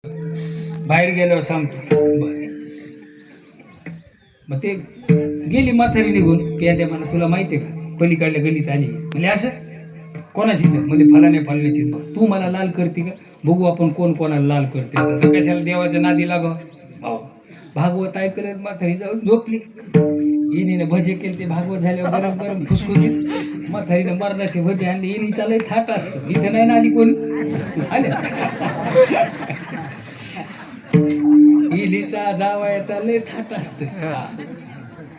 बाहेर गेल्यावर सांगतो. मग ते गेली म्हातारी निघून. प्याद्या म्हणा तुला माहिती आहे का पलीकडल्या गलीत आली. म्हणजे असं कोणाची तर म्हणजे फलाने फलण्याची. तू मला लाल करते का? बघू आपण कोण कोणाला लाल करते. आता कशाला देवाच्या नादी लागाव. भागवत ऐकलं म्हातारी जाऊन झोपली. इनीने भजे केले ते भागवत झाल्यावर गरम गरम खुसखुशीत. म्हातारीने मरणाचे भजे आणले. इनीचा लय थाट असतं. इथं नाही ना आली कोणी आले. इलीचा जावायचा लय थाट असतं.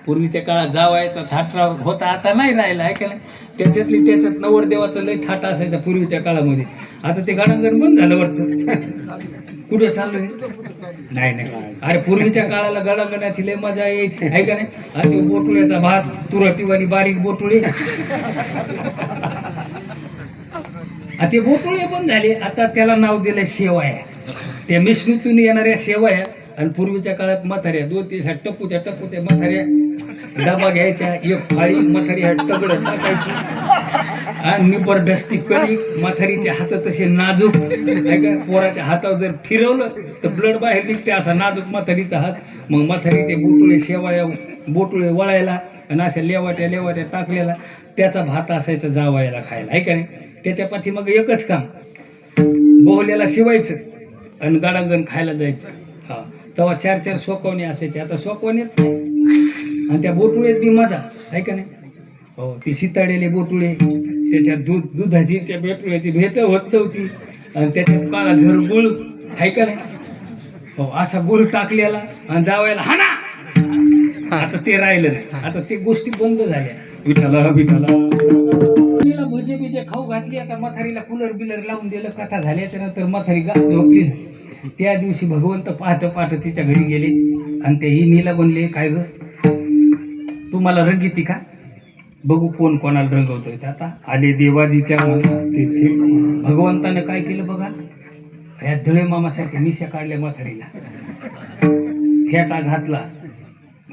पूर्वीच्या काळात जावायचा थाट होता, आता नाही राहिला आहे का नाही. त्याच्यात नवरदेवाचं लय थाट असायचा पूर्वीच्या काळामध्ये. आता ते गाणं बंद झालं वाटतं. कुठं चाललोय? नाही. अरे पूर्वीच्या काळाला गळागण्याची लय मजा यायची आहे का नाही. आता बोटुळ्याचा भात, तुरटीवाली बारीक बोटुळे. ते बोटुळे पण झाले. आता त्याला नाव दिलं शेवया. त्या मिश्रीतून येणाऱ्या शेवया. आणि पूर्वीच्या काळात म्हाताऱ्या 2-3 टप्पूच्या म्हाताऱ्या डबा घ्यायच्या. एक फाळी म्हातारी तगड टाकायची आणि निपर डस्ती करी. म्हातारीचे हात तसे नाजूक का. पोराच्या हातावर जर फिरवलं तर ब्लड बाहेर निघते. असा नाजूक म्हातारीचा हात. मग म्हातारी ते बोटुळे शेवया बोटुळे वळायला आणि अशा लेवाट्या टाकलेला त्याचा भात असायचा जावायला खायला आहे का नाही. त्याच्या पाठी मग एकच काम, बोहल्याला शिवायचं आणि गाडांगण खायला जायचं. हा तेव्हा 4-4 सोकवणे असायचे. आता सोकवण्यात नाही. आणि त्या बोटुळेत बी मजा आहे का नाही. हो ती शिताडेले बोटुळे. त्याच्यात दुधाची त्या बोटुळ्याची भेट होत नव्हती. आणि त्याच्यात काळा झर गुळ आहे का नाही. हो असा गुळ टाकलेला आणि जावायला हाना. आता ते राहिलं नाही. आता ते गोष्टी बंद झाल्या. विठाला भजे बिजे खाऊ घातली. आता म्हातारीला कूलर बिलर लावून दिलं. कथा झाल्याच्या नंतर म्हातारी झोपली. त्या दिवशी भगवंत पहाट तिच्या घरी गेले आणि ते हिनीला म्हणले काय ग तुम्हाला रंग येते का? बघू कोण कोणाला रंगवतोय. ते आता आले देवाजीच्या तेथे. भगवंताने काय केलं बघा. ह्या धळे मामासारखे मिश्या काढल्या म्हातारीला. फेटा घातला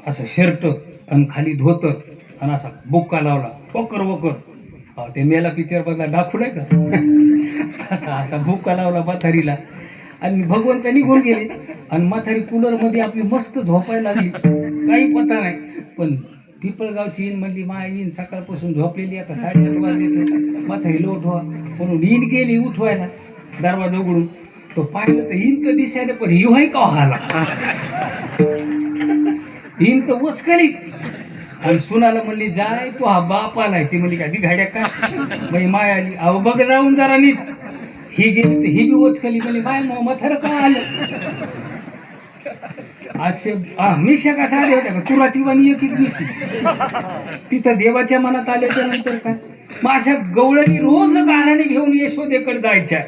असं शर्ट आणि खाली धोतर आणि असा बुक्का लावला वकर. ते मेला पिक्चर बघा दाखवलाय का. असा बुक्का लावला म्हातारीला आणि भगवंत निघून गेले. आणि म्हातारी कूलरमध्ये आपली मस्त झोपायला लागली. काही पता नाही. पण पिपळगावची ईन म्हणली मा ईन सकाळपासून झोपलेली. आता 8:30 वाजले. म्हातारीला उठवा म्हणून ईन गेली उठवायला. दरवाजा उघडून तो पाहिलं तर ईन तर दिसायला पण हिव आहे का व्हायला. ईन तर वचकली. आणि सुनाला म्हणली जाय तो हा बाप आलाय. ती म्हणली का बिघाड्या काय माय आली. अहो बघ जाऊन जरा नीट. ही गेली तर ही बी वचकली. म्हणली माय म्हातारं का आलं. असे मिश्या कसा आल्या होत्या का चुराटीवाणी एक मिशी. तिथं देवाच्या मनात आल्याच्या नंतर काय मग अशा गवळणी रोज गाराने घेऊन यशोदेकडे जायच्या.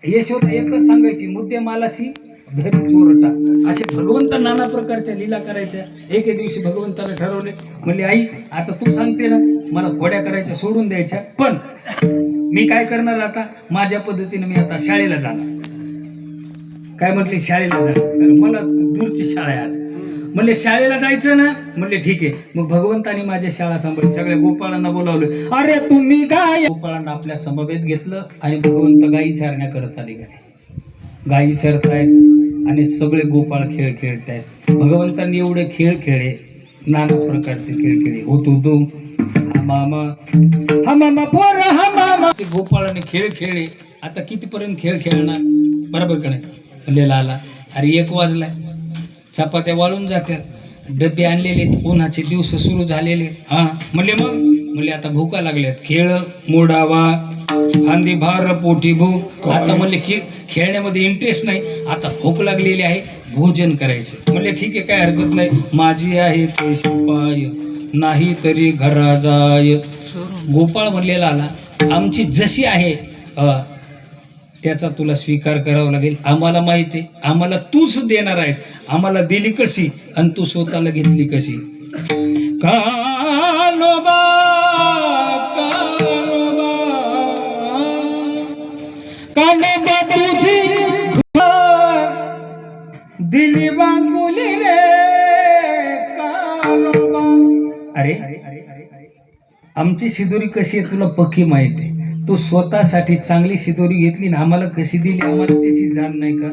यशोदा एकच सांगायची मुद्दे मालाशी धरी चोरटा. असे भगवंत नाना प्रकारच्या लीला करायच्या. एके दिवशी भगवंताला ठरवले. म्हणले आई आता तू सांगते ना मला घोड्या करायच्या सोडून द्यायच्या. पण मी काय करणार आता माझ्या पद्धतीने मी आता शाळेला जाणार. काय म्हटले शाळेला जा. तर मला दूरची शाळा आहे आज. म्हणले शाळेला जायचं ना. म्हणले ठीक आहे. मग भगवंतानी माझ्या शाळा सांभाळली. सगळ्या गोपाळांना बोलावलं. अरे तुम्ही काय. गोपाळांना आपल्या समवेत घेतलं आणि भगवंत गायी चारण्या करत आले. गायी चरतायत आणि सगळे गोपाळ खेळ खेळतायत. भगवंतांनी एवढे खेळ खेळे नाना प्रकारचे खेळ खेळे. होतो मामा पोर हा मामा. गोपाळाने खेळ खेळले. आता कितीपर्यंत खेळ खेळणार बरोबर का नाही. लेला आला. अरे 1 वाजलाय. चपात्या वाळून जात्यात. डबे आणलेले. उन्हाचे दिवस सुरू झालेले. म्हणले मग म्हणले आता भूका लागल्यात. खेळ मोडावा खांदी भार पोटी भूक. आता म्हणले की खेळण्यामध्ये इंटरेस्ट नाही. आता भूक लागलेली आहे भोजन करायचं. म्हणले ठीक आहे काय हरकत नाही. माझी आहे ते शिपाय नाही तरी घरा जाय. गोपाळ म्हणलेला आला आमची जशी आहे त्याचा तुला स्वीकार करावा लागेल. आम्हाला माहिती आहे. आम्हाला तूच देणार आहेस. आम्हाला दिली कशी आणि तू स्वतःला घेतली कशी. कालोबा तुझी दिली बांगुली रे कालोबा. अरे आमची शिदोरी कशी आहे तुला पक्की माहिती आहे. तो स्वतःसाठी चांगली शिदोरी घेतली ना, आम्हाला कशी दिली आम्हाला त्याची जाण नाही का.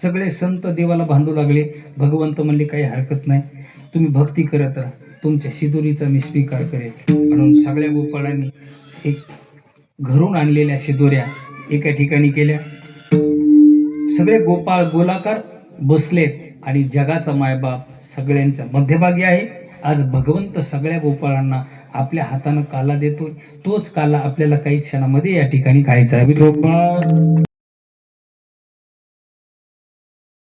सगळे संत देवाला बांधू लागले. भगवंत म्हणले काही हरकत नाही, तुम्ही भक्ती करत राहा, तुमच्या शिदोरीचा मी स्वीकार करेल. म्हणून सगळ्या गोपाळांनी एक घरून आणलेल्या शिदोऱ्या एका ठिकाणी केल्या. सगळे गोपाळ गोलाकार बसलेत आणि जगाचा मायबाप सगळ्यांच्या मध्यभागी आहे. आज भगवंत सगळ्या गोपाळांना आपल्या हातानं काला देतोय. तोच काला आपल्याला काही क्षणामध्ये या ठिकाणी खायचा आहे. गोपाळ